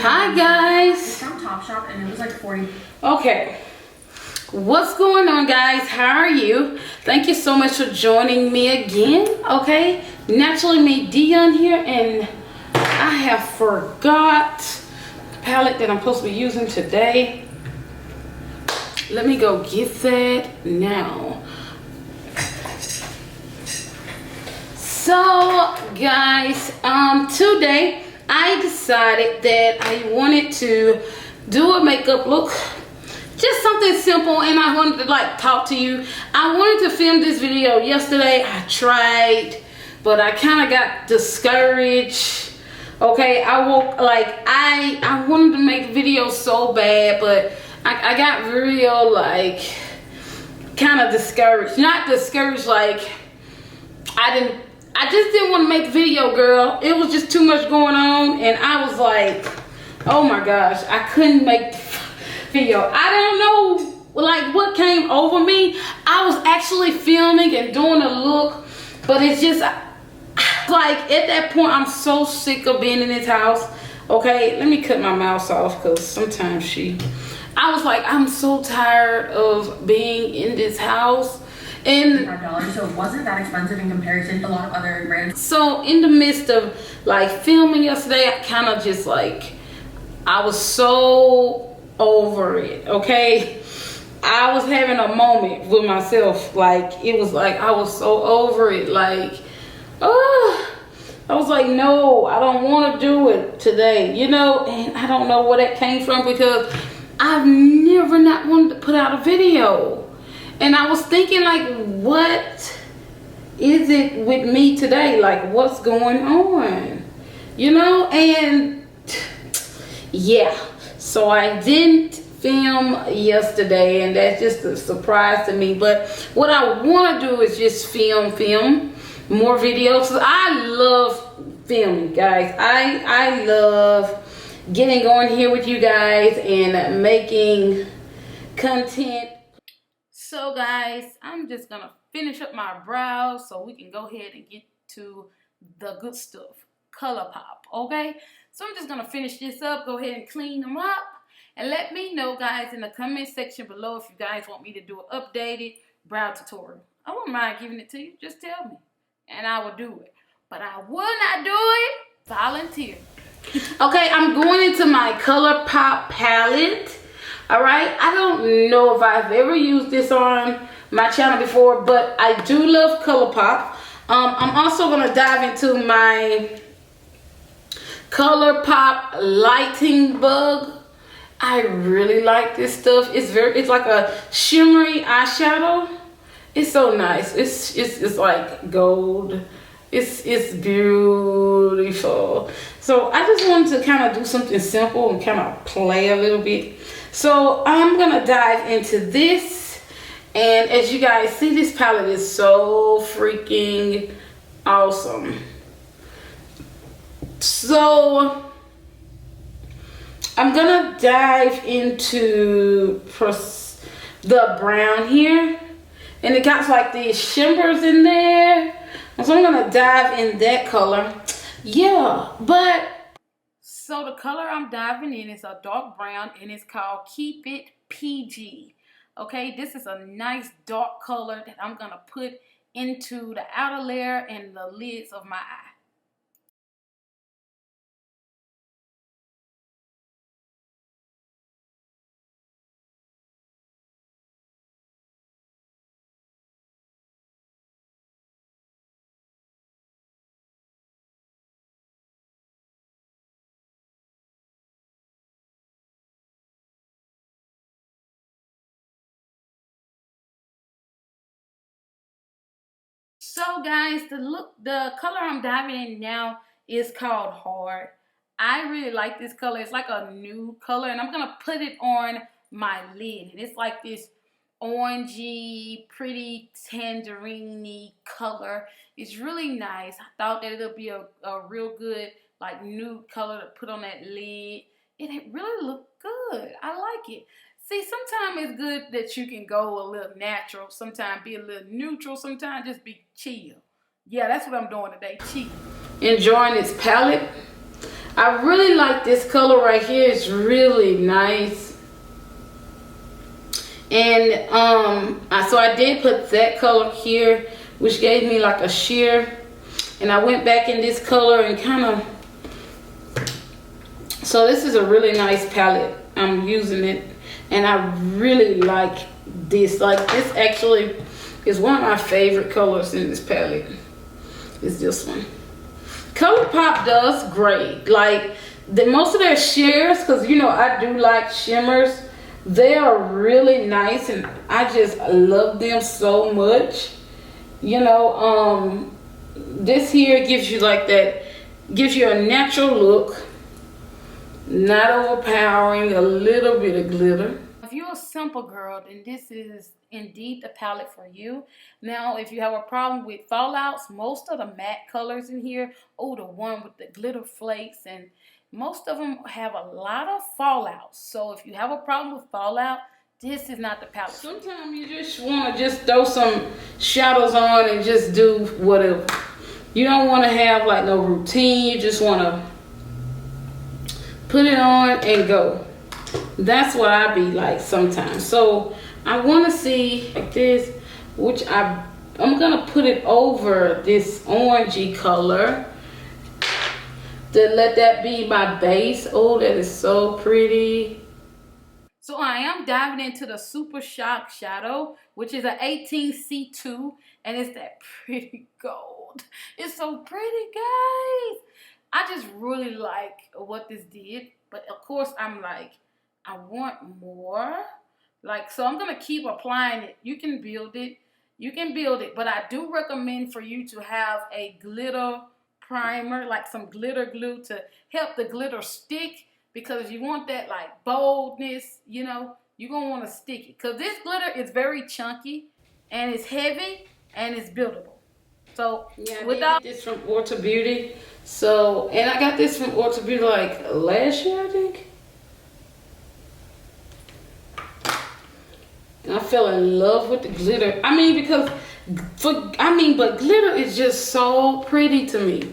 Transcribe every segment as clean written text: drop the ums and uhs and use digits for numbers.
Hi guys. It's from Topshop and it was like 40. Okay. What's going on, guys? How are you? Thank you so much for joining me again. Okay. Naturally Made Dion here, and I have forgot the palette that I'm supposed to be using today. Let me go get that now. So guys, today I decided that I wanted to do a makeup look, just something simple, and I wanted to like talk to you. I wanted to film this video yesterday. I tried, but I kind of got discouraged. Okay, I woke like I wanted to make a video so bad, but I got real like kind of discouraged. Not discouraged, like I just didn't want to make a video, girl. It was just too much going on, and I was like, oh my gosh, I couldn't make the video. I don't know like what came over me. I was actually filming and doing a look, but it's just like at that point I'm so sick of being in this house. Okay, let me cut my mouse off because sometimes I was like, I'm so tired of being in this house. And $5, so it wasn't that expensive in comparison to a lot of other brands. So in the midst of like filming yesterday, I kind of just like, I was so over it. Okay, I was having a moment with myself. Like it was like I was so over it. Like, oh, I was like, no, I don't want to do it today, you know. And I don't know where that came from, because I've never not wanted to put out a video. And I was thinking, like, what is it with me today? Like, what's going on? You know? And yeah, so I didn't film yesterday, and that's just a surprise to me. But what I want to do is just film more videos. So I love filming, guys. I love getting on here with you guys and making content. So guys, I'm just gonna finish up my brows so we can go ahead and get to the good stuff, ColourPop. Okay, so I'm just gonna finish this up, go ahead and clean them up, and let me know, guys, in the comment section below if you guys want me to do an updated brow tutorial. I won't mind giving it to you. Just tell me and I will do it, but I will not do it volunteer. Okay, I'm going into my ColourPop palette. All right, I don't know if I've ever used this on my channel before, but I do love ColourPop. I'm also gonna dive into my ColourPop lighting bug. I really like this stuff. It's like a shimmery eyeshadow. It's so nice. It's like gold. It's beautiful. So I just wanted to kind of do something simple and kind of play a little bit. So I'm gonna dive into this, and as you guys see, this palette is so freaking awesome. So I'm gonna dive into the brown here, and it got like these shimmers in there, so I'm gonna dive in that color. Yeah, but so the color I'm diving in is a dark brown, and it's called Keep It PG. Okay, this is a nice dark color that I'm gonna put into the outer layer and the lids of my eye. So guys, the color I'm diving in now is called Hard. I really like this color. It's like a nude color, and I'm gonna put it on my lid. And it's like this orangey, pretty tangerine-y color. It's really nice. I thought that it'll be a real good like nude color to put on that lid. And it really looked good. I like it. See, sometimes it's good that you can go a little natural. Sometimes be a little neutral. Sometimes just be chill. Yeah, that's what I'm doing today, chill. Enjoying this palette. I really like this color right here. It's really nice. And so I did put that color here, which gave me like a sheer. And I went back in this color and kind of, so this is a really nice palette. I'm using it, and I really like this. Like, this actually is one of my favorite colors in this palette. Is this one. ColourPop does great. Like, most of their sheers, because you know I do like shimmers, they are really nice, and I just love them so much. You know, this here gives you like that, gives you a natural look, not overpowering, a little bit of glitter. If you're a simple girl, then this is indeed the palette for you. Now, if you have a problem with fallouts, most of the matte colors in here, the one with the glitter flakes, and most of them have a lot of fallouts. So if you have a problem with fallout, this is not the palette. Sometimes you just want to just throw some shadows on and just do whatever. You don't want to have like no routine. You just want to put it on and go. That's what I be like sometimes. So I want to see like this, which I'm gonna put it over this orangey color to let that be my base. Oh, that is so pretty. So I am diving into the Supershock shadow, which is an 18C2, and it's that pretty gold. It's so pretty, guys. I just really like what this did, but of course I'm like, I want more. Like, so I'm gonna keep applying it. You can build it. You can build it, but I do recommend for you to have a glitter primer, like some glitter glue to help the glitter stick, because you want that like boldness, you know, you're gonna want to stick it. Because this glitter is very chunky and it's heavy and it's buildable. So yeah, without this from Ulta Beauty. So, and I got this from Ulta Beauty like last year, I think. And I fell in love with the glitter. I mean, because but glitter is just so pretty to me.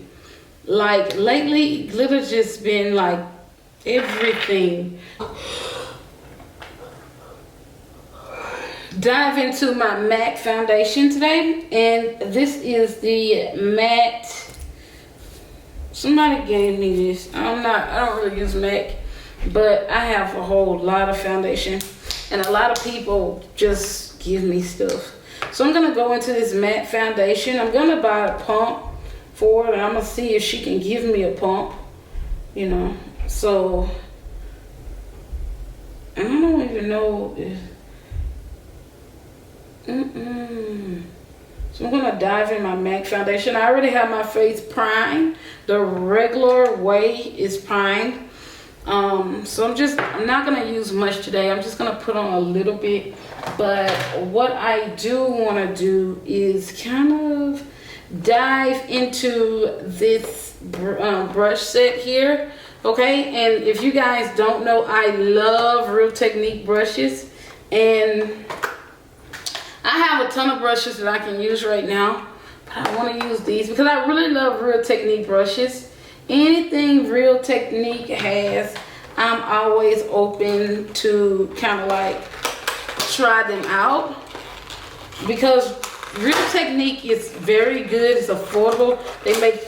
Like lately, glitter's just been like everything. Dive into my MAC foundation today, and this is the matte. Somebody gave me this. I don't really use MAC, but I have a whole lot of foundation, and a lot of people just give me stuff. So I'm gonna go into this matte foundation. I'm gonna buy a pump for it, and I'm gonna see if she can give me a pump, you know. So, and I don't even know if, so I'm gonna dive in my MAC foundation. I already have my face primed. The regular way is primed. So I'm not gonna use much today. I'm just gonna put on a little bit. But what I do wanna do is kind of dive into this brush set here. Okay, and if you guys don't know, I love Real Technique brushes, and I have a ton of brushes that I can use right now, but I want to use these because I really love Real Technique brushes. Anything Real Technique has, I'm always open to kind of like try them out, because Real Technique is very good. It's affordable. They make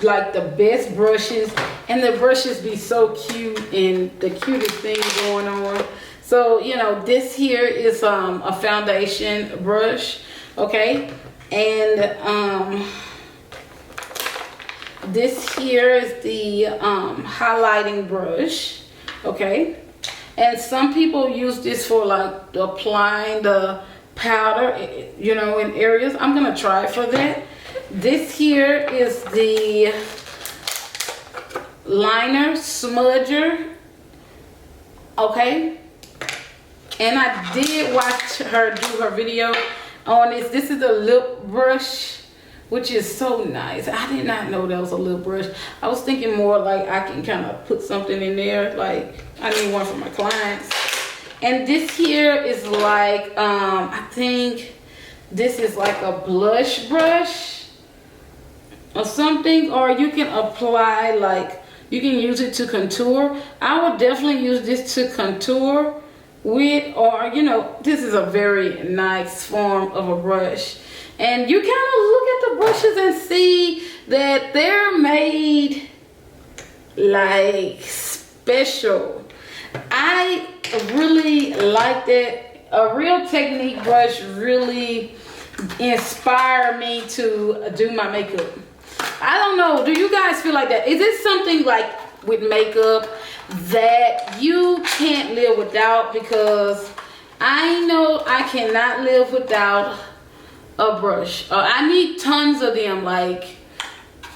like the best brushes, and the brushes be so cute and the cutest thing going on. So, you know, this here is a foundation brush, okay? And this here is the highlighting brush, okay? And some people use this for like applying the powder, you know, in areas. I'm gonna try it for that. This here is the liner smudger, okay? And I did watch her do her video on this. This is a lip brush, which is so nice. I did not know that was a lip brush. I was thinking more like I can kind of put something in there. Like I need one for my clients. And this here is like, I think this is like a blush brush or something. Or you can apply like You can use it to contour. I would definitely use this to contour with, or you know, this is a very nice form of a brush. And you kind of look at the brushes and see that they're made like special. I really like that. A Real Technique brush really inspired me to do my makeup. I don't know, do you guys feel like that? Is it something like with makeup that you can't live without? Because I know I cannot live without a brush. I need tons of them. Like,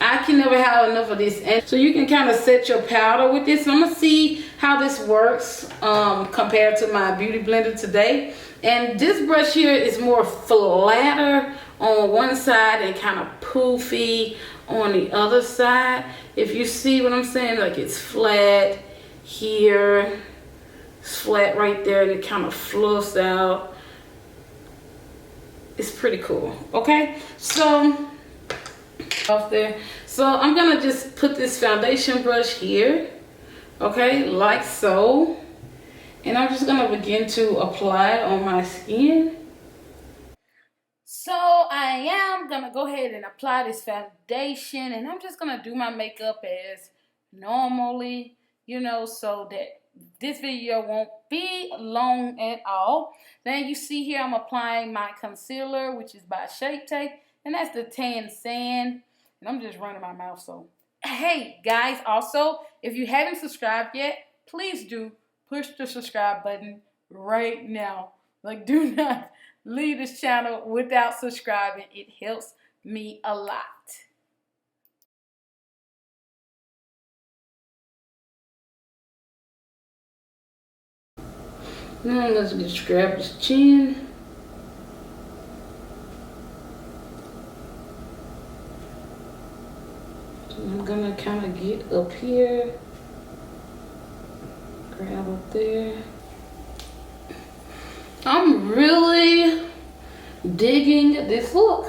I can never have enough of this. And so you can kind of set your powder with this. I'm gonna see how this works compared to my beauty blender today. And this brush here is more flatter on one side and kind of poofy on the other side. If you see what I'm saying, like it's flat here, it's flat right there, and it kind of fluffs out. It's pretty cool. Okay, so off there. So I'm gonna just put this foundation brush here, okay, like so, and I'm just gonna begin to apply it on my skin. So I am gonna go ahead and apply this foundation, and I'm just gonna do my makeup as normally, you know, so that this video won't be long at all. Then you see here I'm applying my concealer, which is by Shapetape, and that's the Tan Sand. And I'm just running my mouth, so. Hey, guys, also, if you haven't subscribed yet, please do push the subscribe button right now. Like, do not leave this channel without subscribing. It helps me a lot. Now let's just grab his chin. I'm gonna kind of get up here, grab up there. I'm really digging this look.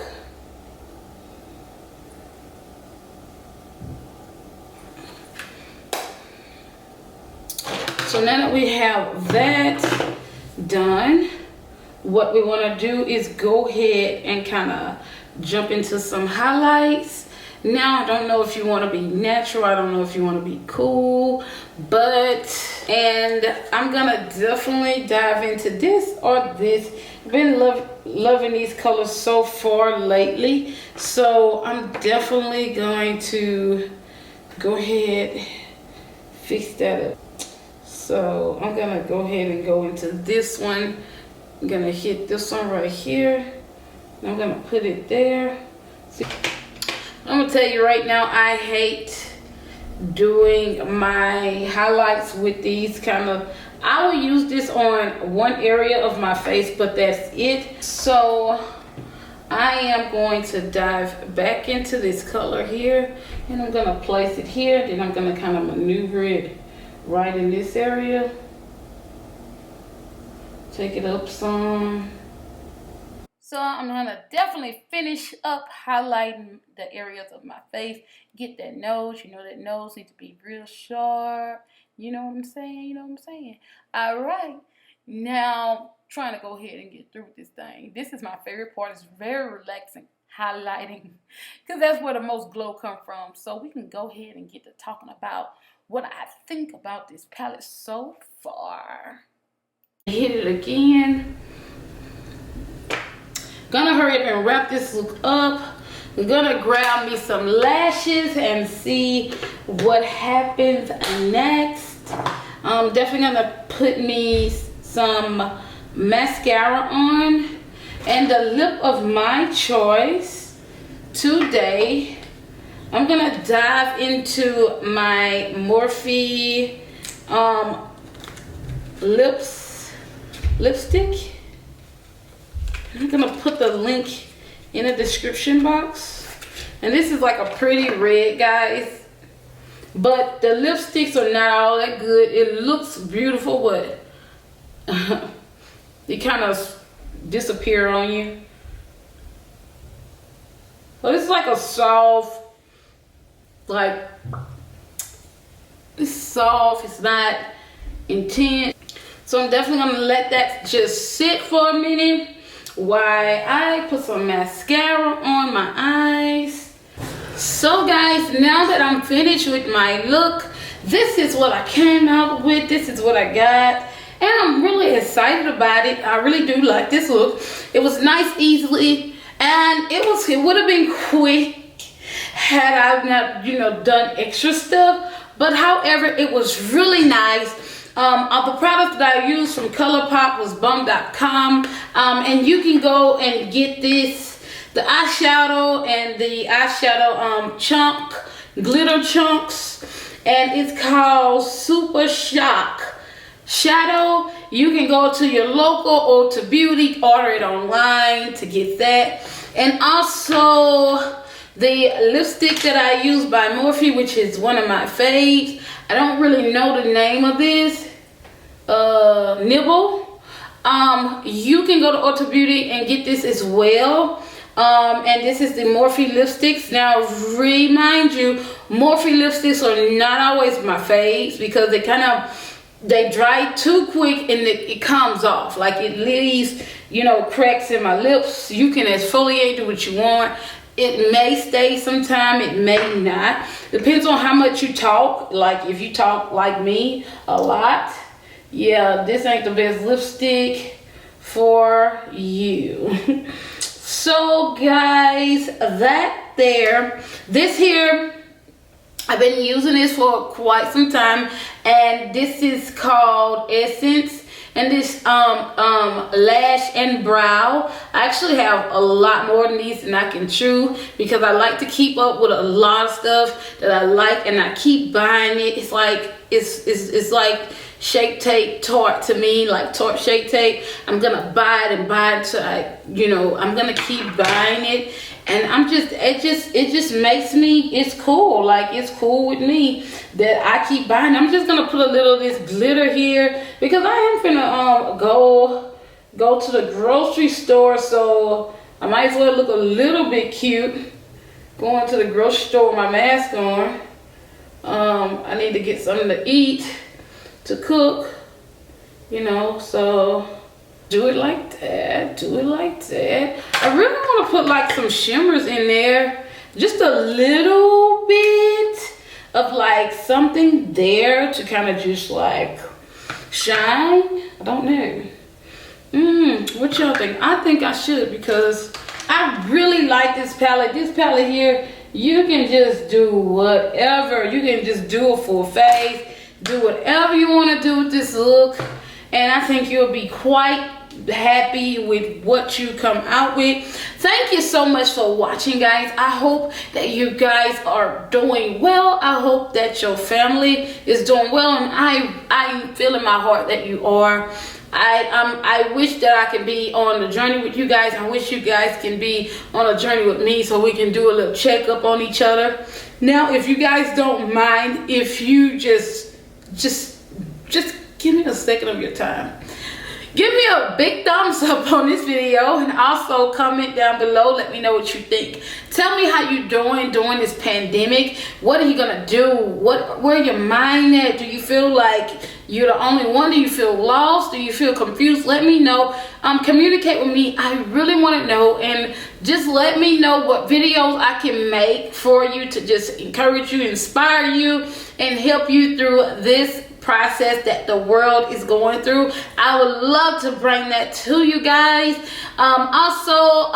So now that we have that done, what we want to do is go ahead and kind of jump into some highlights. Now, I don't know if you want to be natural. I don't know if you want to be cool. And I'm going to definitely dive into this or this. I've been loving these colors so far lately. So I'm definitely going to go ahead, fix that up. So I'm going to go ahead and go into this one. I'm going to hit this one right here. I'm going to put it there. See? I'm gonna tell you right now, I hate doing my highlights with these kind of, I will use this on one area of my face, but that's it. So I am going to dive back into this color here, and I'm gonna place it here, then I'm gonna kind of maneuver it right in this area. Take it up some. So I'm gonna definitely finish up highlighting the areas of my face. Get that nose, you know that nose needs to be real sharp. You know what I'm saying? You know what I'm saying? All right. Now, trying to go ahead and get through with this thing. This is my favorite part. It's very relaxing, highlighting, because that's where the most glow comes from. So we can go ahead and get to talking about what I think about this palette so far. Hit it again. Gonna hurry up and wrap this look up. I'm gonna grab me some lashes and see what happens next. I'm definitely gonna put me some mascara on, and the lip of my choice today, I'm gonna dive into my Morphe lipstick. I'm gonna put the link in the description box. And this is like a pretty red, guys. But the lipsticks are not all that good. It looks beautiful, but they kind of disappear on you. So this is like a soft, like, It's soft, it's not intense. So I'm definitely gonna let that just sit for a minute while I put some mascara on my eyes. So guys, now that I'm finished with my look, this is what I came out with. This is what I got. And I'm really excited about it. I really do like this look. It was nice, easily, and it would have been quick had I not, you know, done extra stuff. But however, it was really nice. The product that I used from ColourPop was bum.com. And you can go and get this, the eyeshadow and the eyeshadow chunk, glitter chunks. And it's called Supershock Shadow. You can go to your local Ulta Beauty, order it online to get that. And also the lipstick that I use by Morphe, which is one of my faves. I don't really know the name of this. Nibble. You can go to Ulta Beauty and get this as well. And this is the Morphe lipsticks. Now, remind you, Morphe lipsticks are not always my faves because they dry too quick and it comes off. Like it leaves, you know, cracks in my lips. You can exfoliate, do what you want. It may stay sometime, it may not. Depends on how much you talk. Like if you talk like me a lot, yeah, this ain't the best lipstick for you. So guys, this here, I've been using this for quite some time, and this is called Essence. And this lash and brow, I actually have a lot more than these than I can chew because I like to keep up with a lot of stuff that I like, and I keep buying it. It's like it's like shapetape tarte to me, like Tarte shapetape. I'm gonna buy it and buy it till I'm gonna keep buying it. And it just makes me, it's cool. Like, it's cool with me that I keep buying. I'm just gonna put a little of this glitter here because I am finna go to the grocery store, so I might as well look a little bit cute going to the grocery store with my mask on. I need to get something to eat, to cook, you know, so do it like that, do it like that. I really want to put like some shimmers in there, just a little bit of like something there to kind of just like shine. I don't know. What y'all think? I think I should because I really like this palette. This palette here, you can just do whatever. You can just do a full face, do whatever you want to do with this look. And I think you'll be quite happy with what you come out with. Thank you so much for watching, guys. I hope that you guys are doing well. I hope that your family is doing well, and I feel in my heart that you are. I wish that I could be on the journey with you guys. I wish you guys can be on a journey with me so we can do a little checkup on each other. Now, if you guys don't mind, if you just give me a second of your time. Give me a big thumbs up on this video, and also comment down below. Let me know what you think. Tell me how you doing during this pandemic. What are you gonna do? Where your mind at? Do you feel like you're the only one? Do you feel lost? Do you feel confused? Let me know. Communicate with me. I really want to know, and just let me know what videos I can make for you to just encourage you, inspire you, and help you through this process that the world is going through. I would love to bring that to you guys. Also,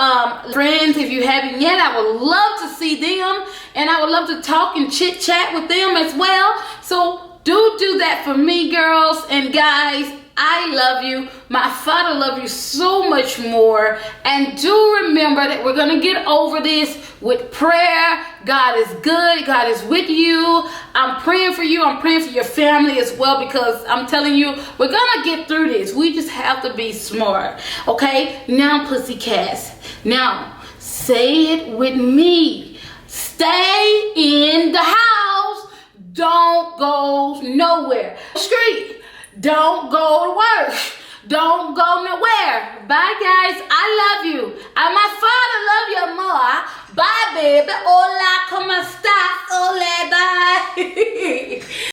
friends, if you haven't yet, I would love to see them, and I would love to talk and chit chat with them as well. So do that for me, girls and guys. I love you. My Father loves you so much more. And do remember that we're going to get over this with prayer. God is good. God is with you. I'm praying for you. I'm praying for your family as well, because I'm telling you, we're going to get through this. We just have to be smart. Okay? Now, pussycats. Now, say it with me. Stay in the house. Don't go nowhere. Street. Don't go to work. Don't go nowhere. Bye, guys. I love you. And my Father love you more. Bye, baby. Hola, como estas? Ole, bye.